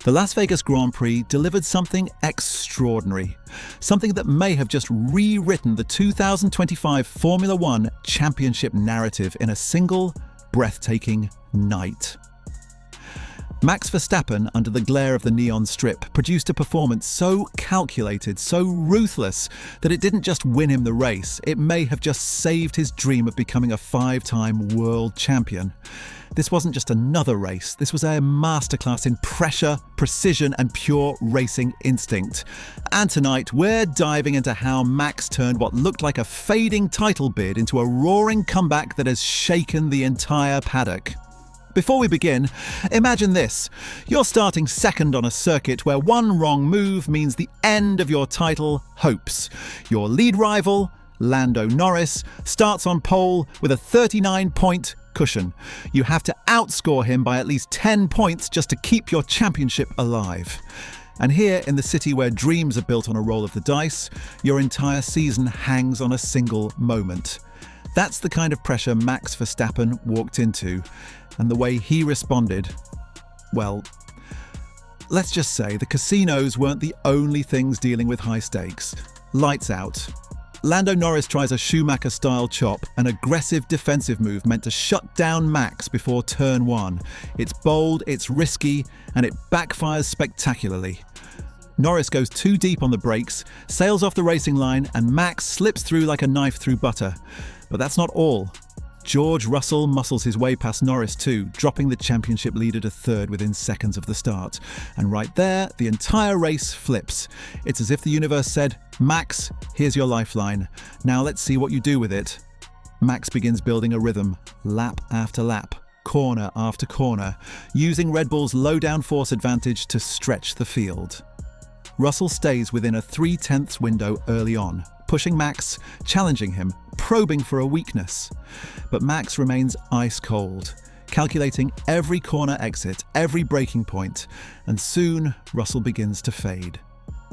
The Las Vegas Grand Prix delivered something extraordinary, something that may have just rewritten the 2025 Formula One championship narrative in a single, breathtaking night. Max Verstappen, under the glare of the neon strip, produced a performance so calculated, so ruthless, that it didn't just win him the race, it may have just saved his dream of becoming a five-time world champion. This wasn't just another race, this was a masterclass in pressure, precision and pure racing instinct. And tonight, we're diving into how Max turned what looked like a fading title bid into a roaring comeback that has shaken the entire paddock. Before we begin, imagine this. You're starting second on a circuit where one wrong move means the end of your title hopes. Your lead rival, Lando Norris, starts on pole with a 39-point cushion. You have to outscore him by at least 10 points just to keep your championship alive. And here in the city where dreams are built on a roll of the dice, your entire season hangs on a single moment. That's the kind of pressure Max Verstappen walked into, and the way he responded, well, let's just say the casinos weren't the only things dealing with high stakes. Lights out. Lando Norris tries a Schumacher-style chop, an aggressive defensive move meant to shut down Max before turn one. It's bold, it's risky, and it backfires spectacularly. Norris goes too deep on the brakes, sails off the racing line, and Max slips through like a knife through butter. But that's not all. George Russell muscles his way past Norris too, dropping the championship leader to third within seconds of the start. And right there, the entire race flips. It's as if the universe said, Max, here's your lifeline. Now let's see what you do with it. Max begins building a rhythm, lap after lap, corner after corner, using Red Bull's low downforce advantage to stretch the field. Russell stays within a 0.3 window early on, pushing Max, challenging him, probing for a weakness. But Max remains ice cold, calculating every corner exit, every braking point, and soon Russell begins to fade.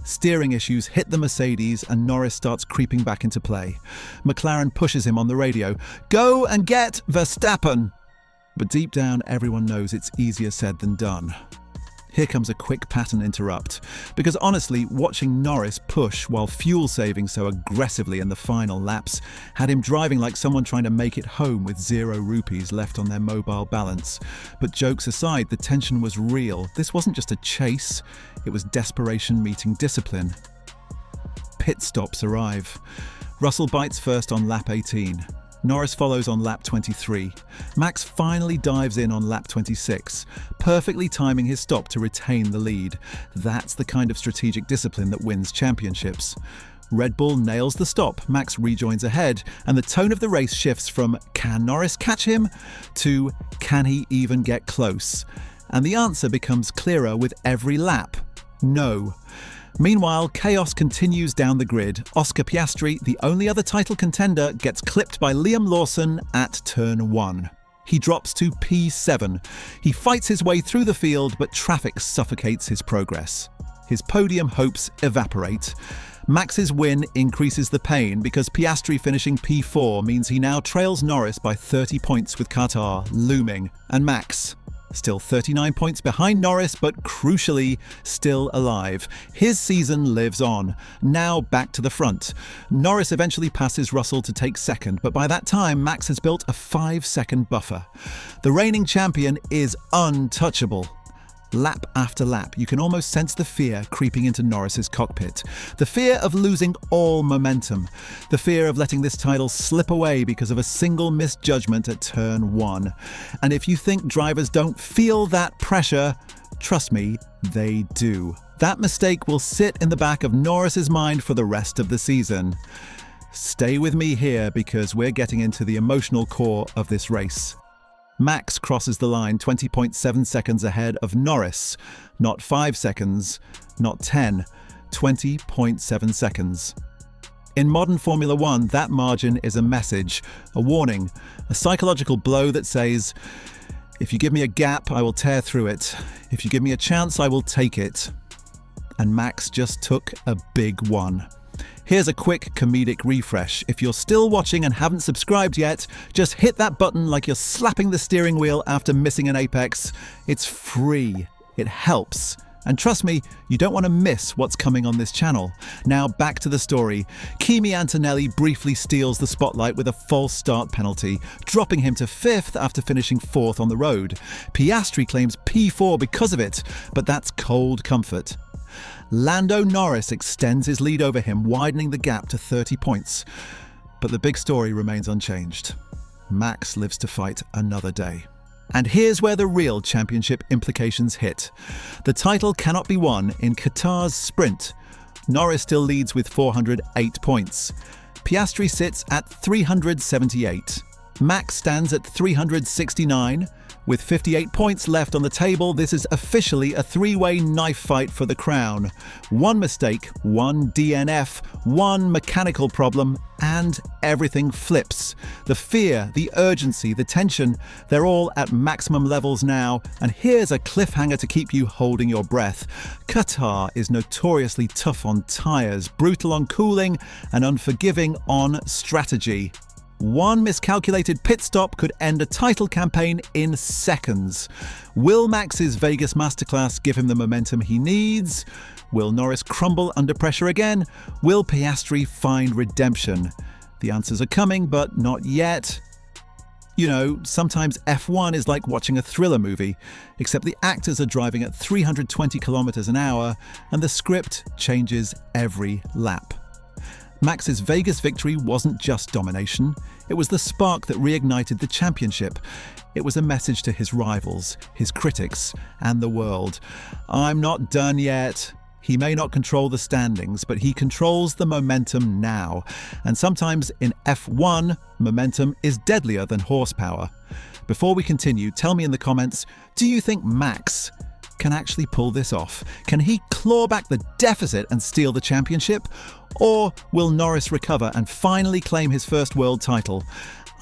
Steering issues hit the Mercedes and Norris starts creeping back into play. McLaren pushes him on the radio, "Go and get Verstappen!" But deep down, everyone knows it's easier said than done. Here comes a quick pattern interrupt, because honestly, watching Norris push while fuel saving so aggressively in the final laps had him driving like someone trying to make it home with 0 rupees left on their mobile balance. But jokes aside, the tension was real. This wasn't just a chase, it was desperation meeting discipline. Pit stops arrive. Russell bites first on lap 18. Norris follows on lap 23. Max finally dives in on lap 26, perfectly timing his stop to retain the lead. That's the kind of strategic discipline that wins championships. Red Bull nails the stop, Max rejoins ahead, and the tone of the race shifts from "can Norris catch him?" to "can he even get close?" And the answer becomes clearer with every lap: no. Meanwhile, chaos continues down the grid. Oscar Piastri, the only other title contender, gets clipped by Liam Lawson at turn 1. He drops to P7. He fights his way through the field, but traffic suffocates his progress. His podium hopes evaporate. Max's win increases the pain because Piastri finishing P4 means he now trails Norris by 30 points with Qatar looming. And Max, still 39 points behind Norris, but crucially, still alive. His season lives on, now back to the front. Norris eventually passes Russell to take second, but by that time, Max has built a 5-second buffer. The reigning champion is untouchable. Lap after lap, you can almost sense the fear creeping into Norris's cockpit. The fear of losing all momentum. The fear of letting this title slip away because of a single misjudgment at turn 1. And if you think drivers don't feel that pressure, trust me, they do. That mistake will sit in the back of Norris's mind for the rest of the season. Stay with me here because we're getting into the emotional core of this race. Max crosses the line 20.7 seconds ahead of Norris. Not 5 seconds, not 10, 20.7 seconds. In modern Formula One, that margin is a message, a warning, a psychological blow that says, if you give me a gap, I will tear through it. If you give me a chance, I will take it. And Max just took a big one. Here's a quick comedic refresh. If you're still watching and haven't subscribed yet, just hit that button like you're slapping the steering wheel after missing an apex. It's free. It helps. And trust me, you don't want to miss what's coming on this channel. Now back to the story. Kimi Antonelli briefly steals the spotlight with a false start penalty, dropping him to 5th after finishing 4th on the road. Piastri claims P4 because of it, but that's cold comfort. Lando Norris extends his lead over him, widening the gap to 30 points. But the big story remains unchanged. Max lives to fight another day. And here's where the real championship implications hit. The title cannot be won in Qatar's sprint. Norris still leads with 408 points. Piastri sits at 378. Max stands at 369. With 58 points left on the table, this is officially a three-way knife fight for the crown. One mistake, one DNF, one mechanical problem, and everything flips. The fear, the urgency, the tension, they're all at maximum levels now, and here's a cliffhanger to keep you holding your breath. Qatar is notoriously tough on tyres, brutal on cooling, and unforgiving on strategy. One miscalculated pit stop could end a title campaign in seconds. Will Max's Vegas masterclass give him the momentum he needs? Will Norris crumble under pressure again? Will Piastri find redemption? The answers are coming, but not yet. You know, sometimes F1 is like watching a thriller movie, except the actors are driving at 320 kilometers an hour and the script changes every lap. Max's Vegas victory wasn't just domination, it was the spark that reignited the championship. It was a message to his rivals, his critics, and the world. I'm not done yet. He may not control the standings, but he controls the momentum now. And sometimes in F1, momentum is deadlier than horsepower. Before we continue, tell me in the comments, do you think Max can actually pull this off? Can he claw back the deficit and steal the championship? Or will Norris recover and finally claim his first world title?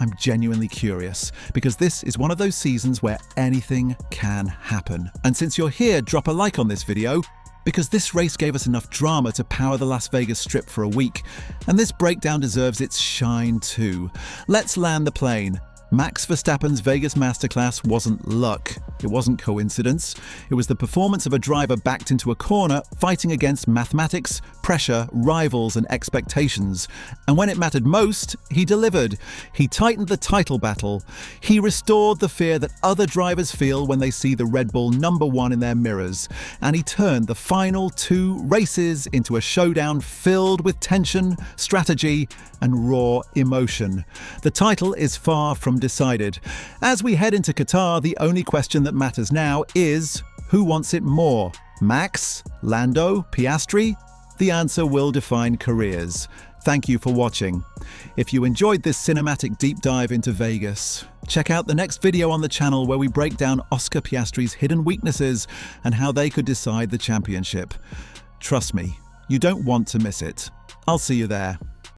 I'm genuinely curious, because this is one of those seasons where anything can happen. And since you're here, drop a like on this video, because this race gave us enough drama to power the Las Vegas Strip for a week, and this breakdown deserves its shine too. Let's land the plane. Max Verstappen's Vegas masterclass wasn't luck. It wasn't coincidence. It was the performance of a driver backed into a corner, fighting against mathematics, pressure, rivals, and expectations. And when it mattered most, he delivered. He tightened the title battle. He restored the fear that other drivers feel when they see the Red Bull #1 in their mirrors. And he turned the final 2 races into a showdown filled with tension, strategy, and raw emotion. The title is far from decided. As we head into Qatar, the only question that matters now is, who wants it more? Max? Lando? Piastri? The answer will define careers. Thank you for watching. If you enjoyed this cinematic deep dive into Vegas, check out the next video on the channel where we break down Oscar Piastri's hidden weaknesses and how they could decide the championship. Trust me, you don't want to miss it. I'll see you there.